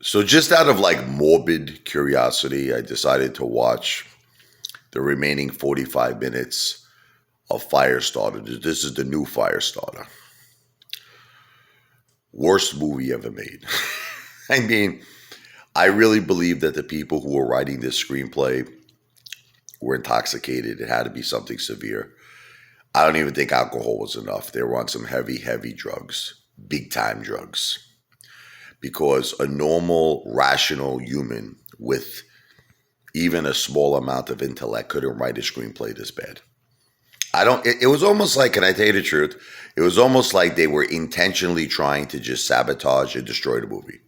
So just out of like morbid curiosity, I decided to watch the remaining 45 minutes of Firestarter. This is the new Firestarter. Worst movie ever made. I mean, I really believe that the people who were writing this screenplay were intoxicated. It had to be something severe. I don't even think alcohol was enough. They were on some heavy, heavy drugs, big time drugs. Because a normal, rational human with even a small amount of intellect couldn't write a screenplay this bad. It was almost like, can I tell you the truth? It was almost like they were intentionally trying to just sabotage and destroy the movie.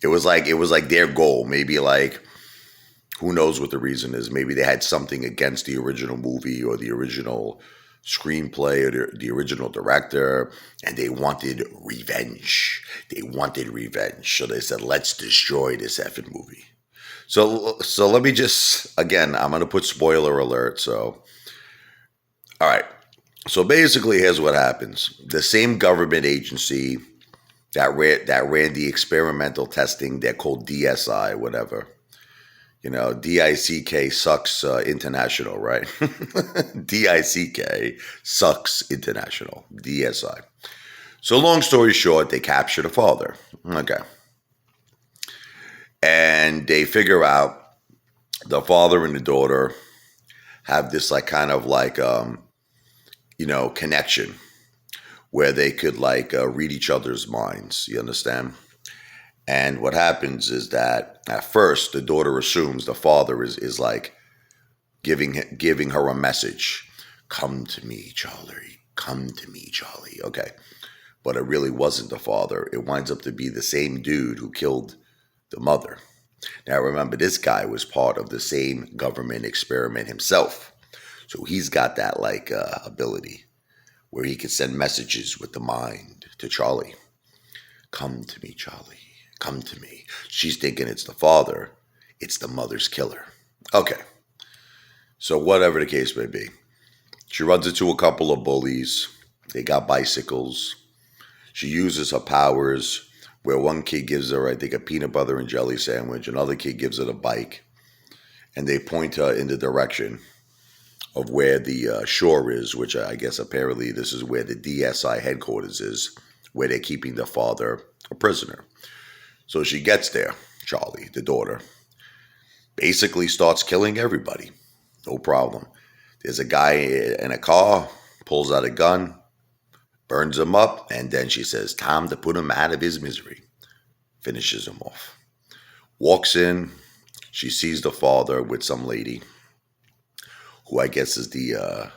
It was like their goal. Maybe like, who knows what the reason is? Maybe they had something against the original movie or the original screenplay or the original director, and they wanted revenge. They wanted revenge. So they said, let's destroy this effing movie. So let me just, again, I'm going to put spoiler alert. So, all right. So basically, here's what happens. The same government agency that ran the experimental testing, they're called DSI, whatever. You know, DICK sucks international, right? DICK sucks international, DSI. So long story short, they capture the father. Okay. And they figure out the father and the daughter have this like kind of like, connection where they could like read each other's minds. You understand? And what happens is that at first the daughter assumes the father is like giving her a message. Come to me, Charlie. Come to me, Charlie. Okay. But it really wasn't the father. It winds up to be the same dude who killed the mother. Now remember, this guy was part of the same government experiment himself. So he's got that like ability where he can send messages with the mind to Charlie. Come to me, Charlie. Come to me. She's thinking it's the father. It's the mother's killer. Okay. So whatever the case may be. She runs into a couple of bullies. They got bicycles. She uses her powers where one kid gives her, I think, a peanut butter and jelly sandwich. Another kid gives her a bike. And they point her in the direction of where the shore is, which I guess apparently this is where the DSI headquarters is, where they're keeping the father a prisoner. So she gets there, Charlie, the daughter, basically starts killing everybody. No problem. There's a guy in a car, pulls out a gun, burns him up, and then she says, time to put him out of his misery. Finishes him off. Walks in, she sees the father with some lady, who I guess is the,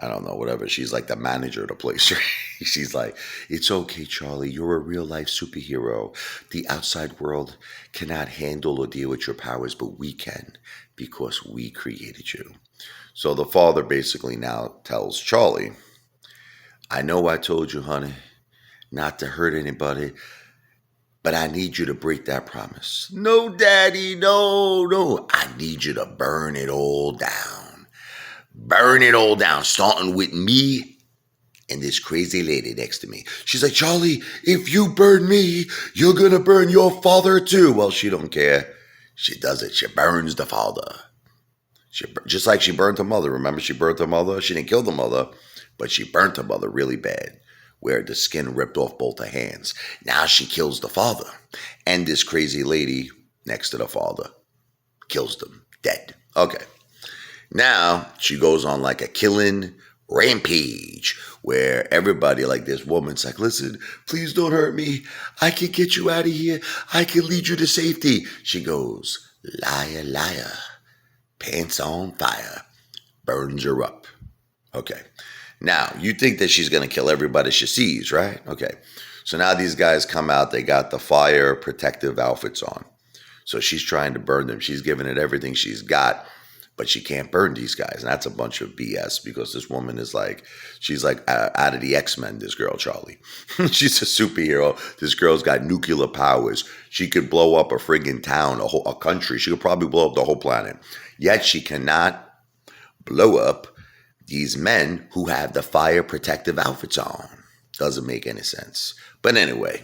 I don't know, whatever. She's like the manager of the place. She's like, it's okay, Charlie. You're a real life superhero. The outside world cannot handle or deal with your powers, but we can because we created you. So the father basically now tells Charlie, I know I told you, honey, not to hurt anybody, but I need you to break that promise. No, daddy, no. I need you to burn it all down. Burn it all down, starting with me and this crazy lady next to me. She's like, Charlie, if you burn me, you're going to burn your father too. Well, she don't care. She does it. She burns the father. Just like she burnt her mother. Remember, she burnt her mother? She didn't kill the mother, but she burnt her mother really bad, where the skin ripped off both her hands. Now she kills the father. And this crazy lady next to the father kills them dead. Okay. Now she goes on like a killing rampage where everybody, like this woman's like, listen, please don't hurt me. I can get you out of here. I can lead you to safety. She goes, liar, liar, pants on fire, burns her up. Okay. Now, you think that she's going to kill everybody she sees, right? Okay. So now these guys come out. They got the fire protective outfits on. So she's trying to burn them. She's giving it everything she's got, but she can't burn these guys. And that's a bunch of BS because this woman is like, she's like out of the X-Men, this girl, Charlie. She's a superhero. This girl's got nuclear powers. She could blow up a friggin' town, a country. She could probably blow up the whole planet. Yet she cannot blow up these men who have the fire protective outfits on. Doesn't make any sense. But anyway,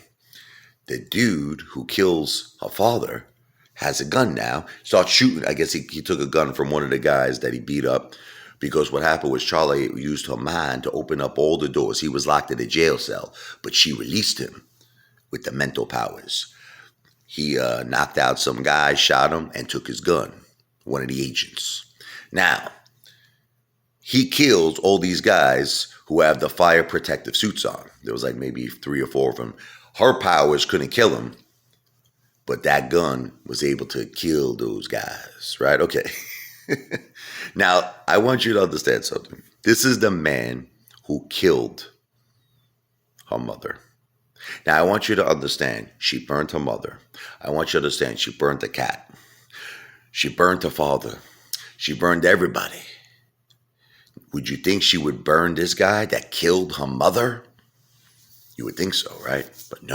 The dude who kills her father has a gun now, starts shooting. I guess he took a gun from one of the guys that he beat up, because what happened was Charlie used her mind to open up all the doors. He was locked in a jail cell, but she released him with the mental powers. He knocked out some guy, shot him, and took his gun, one of the agents. Now, he kills all these guys who have the fire protective suits on. There was like maybe 3 or 4 of them. Her powers couldn't kill him, but that gun was able to kill those guys, right? Okay. Now, I want you to understand something. This is the man who killed her mother. Now, I want you to understand, she burned her mother. I want you to understand, she burned the cat. She burned her father. She burned everybody. Would you think she would burn this guy that killed her mother? You would think so, right? But no.